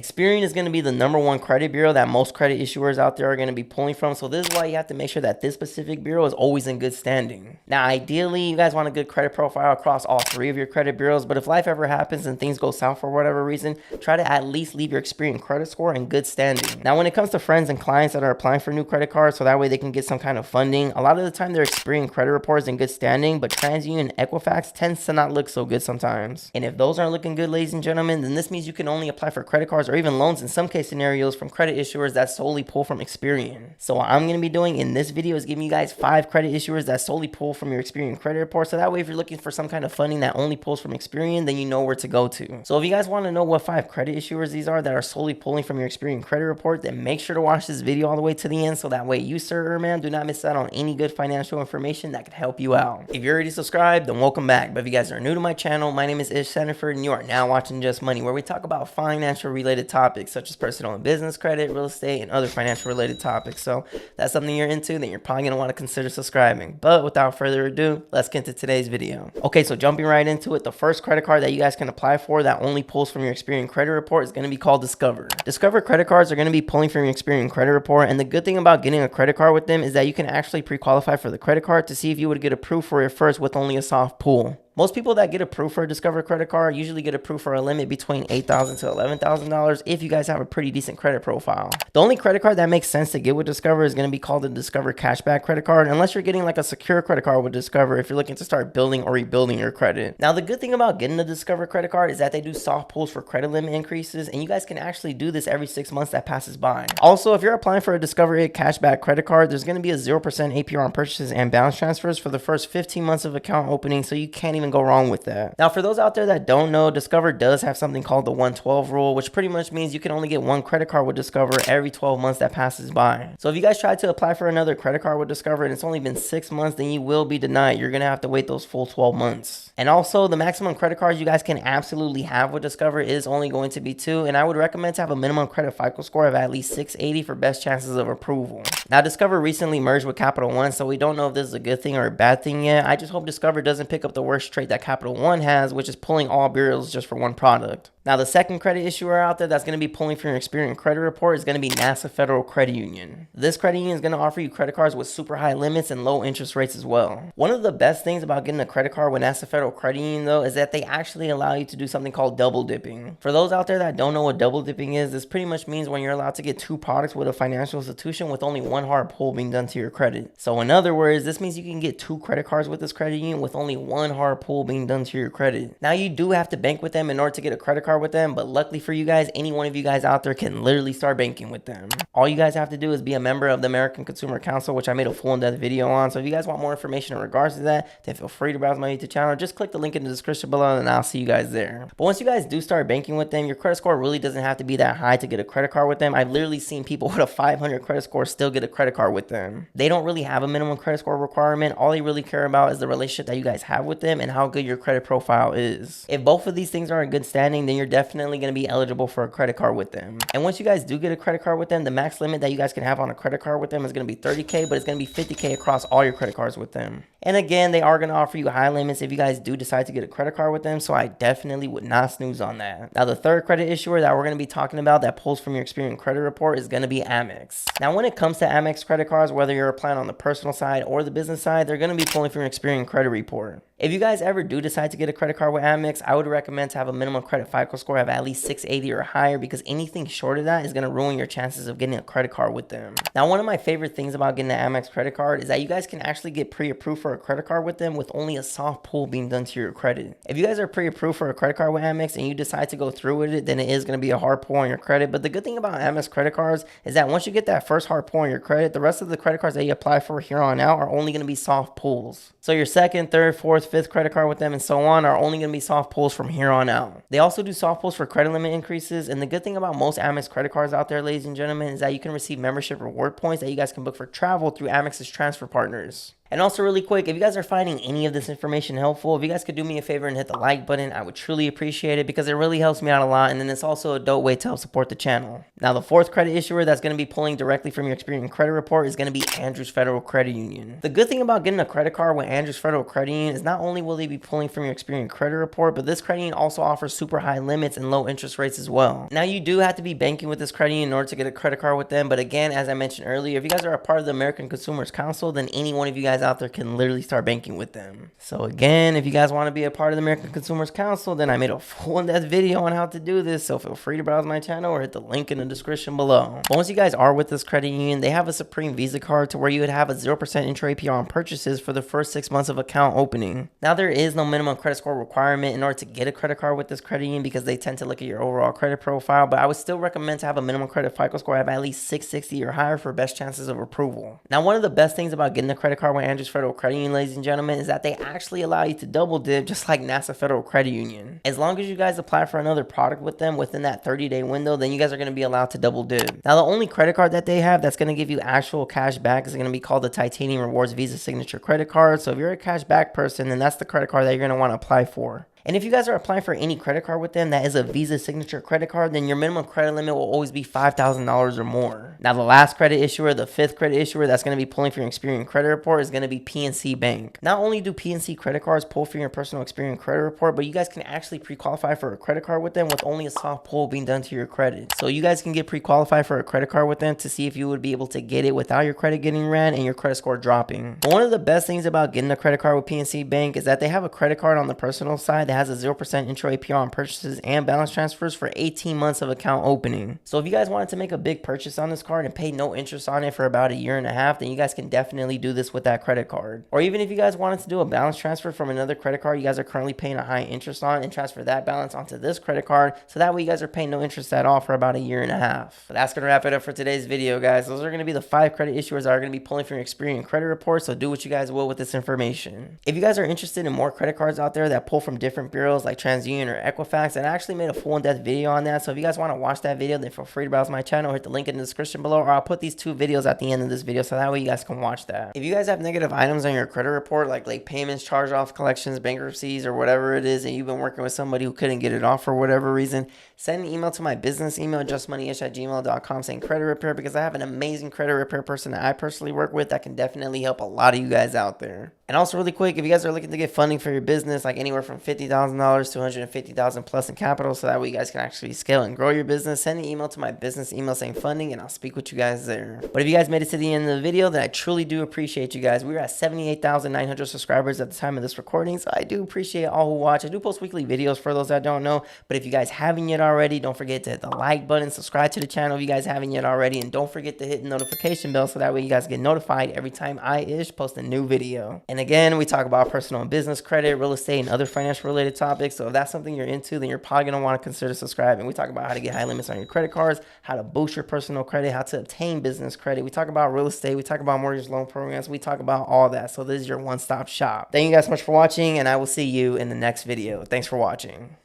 Experian is going to be the #1 credit bureau that most credit issuers out there are going to be pulling from. So this is why you have to make sure that this specific bureau is always in good standing. Now, ideally, you guys want a good credit profile across all 3 of your credit bureaus, but if life ever happens and things go south for whatever reason, try to at least leave your Experian credit score in good standing. Now, when it comes to friends and clients that are applying for new credit cards so that way they can get some kind of funding, a lot of the time their Experian credit report is in good standing, but TransUnion and Equifax tends to not look so good sometimes. And if those aren't looking good, ladies and gentlemen, then this means you can only apply for credit cards or even loans in some case scenarios from credit issuers that solely pull from Experian. So what I'm going to be doing in this video is giving you guys 5 credit issuers that solely pull from your Experian credit report. So that way, if you're looking for some kind of funding that only pulls from Experian, then you know where to go to. So if you guys want to know what 5 credit issuers these are that are solely pulling from your Experian credit report, then make sure to watch this video all the way to the end so that way you, sir or ma'am, do not miss out on any good financial information that could help you out. If you're already subscribed, then welcome back. But if you guys are new to my channel, my name is Ismael Sandiford and you are now watching Just Money, where we talk about financial related topics such as personal and business credit, real estate, and other financial related topics. So if that's something you're into, then you're probably going to want to consider subscribing. But without further ado, let's get into today's video. Okay, so jumping right into it, the first credit card that you guys can apply for that only pulls from your Experian credit report is going to be called Discover. Discover credit cards are going to be pulling from your Experian credit report, and the good thing about getting a credit card with them is that you can actually pre-qualify for the credit card to see if you would get approved for it first with only a soft pull. Most people that get approved for a Discover credit card usually get approved for a limit between $8,000 to $11,000 if you guys have a pretty decent credit profile. The only credit card that makes sense to get with Discover is going to be called the Discover Cashback credit card, unless you're getting like a secure credit card with Discover if you're looking to start building or rebuilding your credit. Now, the good thing about getting the Discover credit card is that they do soft pulls for credit limit increases, and you guys can actually do this every 6 months that passes by. Also, if you're applying for a Discover Cashback credit card, there's going to be a 0% APR on purchases and balance transfers for the first 15 months of account opening, so you can't even go wrong with that. Now, for those out there that don't know, Discover does have something called the 112 rule, which pretty much means you can only get 1 credit card with Discover every 12 months that passes by. So if you guys try to apply for another credit card with Discover and it's only been 6 months, then you will be denied. You're going to have to wait those full 12 months. And also, the maximum credit cards you guys can absolutely have with Discover is only going to be 2, and I would recommend to have a minimum credit FICO score of at least 680 for best chances of approval. Now, Discover recently merged with Capital One, so we don't know if this is a good thing or a bad thing yet. I just hope Discover doesn't pick up the worst trait that Capital One has, which is pulling all bureaus just for one product. Now, the second credit issuer out there that's going to be pulling from your Experian credit report is going to be NASA Federal Credit Union. This credit union is going to offer you credit cards with super high limits and low interest rates as well. One of the best things about getting a credit card with NASA Federal Credit Union, though, is that they actually allow you to do something called double dipping. For those out there that don't know what double dipping is, this pretty much means when you're allowed to get 2 products with a financial institution with only 1 hard pull being done to your credit. So in other words, this means you can get 2 credit cards with this credit union with only 1 hard pull being done to your credit. Now, you do have to bank with them in order to get a credit card with them, but luckily for you guys, any one of you guys out there can literally start banking with them. All you guys have to do is be a member of the American Consumer Council, which I made a full in-depth video on. So if you guys want more information in regards to that, then feel free to browse my YouTube channel. Just click the link in the description below and I'll see you guys there. But once you guys do start banking with them, your credit score really doesn't have to be that high to get a credit card with them. I've literally seen people with a 500 credit score still get a credit card with them. They don't really have a minimum credit score requirement. All they really care about is the relationship that you guys have with them and how good your credit profile is. If both of these things are in good standing, then you're definitely going to be eligible for a credit card with them. And once you guys do get a credit card with them, the max limit that you guys can have on a credit card with them is going to be $30K, but it's going to be $50K across all your credit cards with them. And again, they are going to offer you high limits if you guys do decide to get a credit card with them, so I definitely would not snooze on that. Now, the third credit issuer that we're going to be talking about that pulls from your Experian credit report is going to be Amex. Now, when it comes to Amex credit cards, whether you're applying on the personal side or the business side, they're going to be pulling from your Experian credit report. If you guys ever do decide to get a credit card with Amex, I would recommend to have a minimum credit FICO score of at least 680 or higher, because anything short of that is going to ruin your chances of getting a credit card with them. Now, one of my favorite things about getting an Amex credit card is that you guys can actually get pre-approved for a credit card with them with only a soft pull being done to your credit. If you guys are pre-approved for a credit card with Amex and you decide to go through with it, then it is going to be a hard pull on your credit. But the good thing about Amex credit cards is that once you get that first hard pull on your credit, the rest of the credit cards that you apply for here on out are only going to be soft pulls. So your second, third, fourth, fifth credit card with them and so on are only going to be soft pulls from here on out. They also do soft pulls for credit limit increases, and the good thing about most Amex credit cards out there, ladies and gentlemen, is that you can receive membership reward points that you guys can book for travel through Amex's transfer partners. And also really quick, if you guys are finding any of this information helpful, if you guys could do me a favor and hit the like button, I would truly appreciate it because it really helps me out a lot. And then it's also a dope way to help support the channel. Now, the fourth credit issuer that's going to be pulling directly from your Experian credit report is going to be Andrews Federal Credit Union. The good thing about getting a credit card with Andrews Federal Credit Union is not only will they be pulling from your Experian credit report, but this credit union also offers super high limits and low interest rates as well. Now, you do have to be banking with this credit union in order to get a credit card with them. But again, as I mentioned earlier, if you guys are a part of the American Consumers Council, then any one of you guys out there can literally start banking with them. So again, if you guys want to be a part of the American Consumers Council, then I made a full in-depth video on how to do this, so feel free to browse my channel or hit the link in the description below. But once you guys are with this credit union, they have a Supreme Visa card to where you would have a 0% intro APR on purchases for the first 6 months of account opening. Now, there is no minimum credit score requirement in order to get a credit card with this credit union because they tend to look at your overall credit profile, but I would still recommend to have a minimum credit FICO score of at least 660 or higher for best chances of approval. Now, one of the best things about getting a credit card with Andrews Federal Credit Union, ladies and gentlemen, is that they actually allow you to double dip just like NASA Federal Credit Union. As long as you guys apply for another product with them within that 30-day window, then you guys are going to be allowed to double dip. Now, the only credit card that they have that's going to give you actual cash back is going to be called the Titanium Rewards Visa Signature Credit Card. So if you're a cash back person, then that's the credit card that you're going to want to apply for. And if you guys are applying for any credit card with them that is a Visa Signature credit card, then your minimum credit limit will always be $5,000 or more. Now, the last credit issuer, the fifth credit issuer that's going to be pulling for your Experian credit report is going to be PNC Bank. Not only do PNC credit cards pull for your personal Experian credit report, but you guys can actually pre-qualify for a credit card with them with only a soft pull being done to your credit. So you guys can get pre-qualified for a credit card with them to see if you would be able to get it without your credit getting ran and your credit score dropping. But one of the best things about getting a credit card with PNC Bank is that they have a credit card on the personal side that has a 0% intro APR on purchases and balance transfers for 18 months of account opening. So if you guys wanted to make a big purchase on this card and pay no interest on it for about 1.5 years, then you guys can definitely do this with that credit card. Or even if you guys wanted to do a balance transfer from another credit card you guys are currently paying a high interest on and transfer that balance onto this credit card, so that way you guys are paying no interest at all for about 1.5 years. But that's going to wrap it up for today's video, guys. Those are going to be the 5 credit issuers that are going to be pulling from your Experian credit report, so do what you guys will with this information. If you guys are interested in more credit cards out there that pull from different bureaus like TransUnion or Equifax, and I actually made a full in-depth video on that, so if you guys want to watch that video, then feel free to browse my channel, hit the link in the description below, or I'll put these 2 videos at the end of this video so that way you guys can watch that. If you guys have negative items on your credit report like late payments, charge-offs, collections, bankruptcies, or whatever it is, and you've been working with somebody who couldn't get it off for whatever reason, send an email to my business email, justmoneyish@gmail.com, saying credit repair, because I have an amazing credit repair person that I personally work with that can definitely help a lot of you guys out there. And also really quick, if you guys are looking to get funding for your business, like anywhere from $50,000 to $150,000 plus in capital, so that way you guys can actually scale and grow your business, send an email to my business email saying funding, and I'll speak with you guys there. But if you guys made it to the end of the video, then I truly do appreciate you guys. We're at 78,900 subscribers at the time of this recording, so I do appreciate all who watch. I do post weekly videos for those that don't know, but if you guys haven't yet already, don't forget to hit the like button, subscribe to the channel if you guys haven't yet already, and don't forget to hit the notification bell so that way you guys get notified every time post a new video. And again, we talk about personal and business credit, real estate, and other financial related topics. So if that's something you're into, then you're probably going to want to consider subscribing. We talk about how to get high limits on your credit cards, how to boost your personal credit, how to obtain business credit. We talk about real estate. We talk about mortgage loan programs. We talk about all that. So this is your one-stop shop. Thank you guys so much for watching, and I will see you in the next video. Thanks for watching.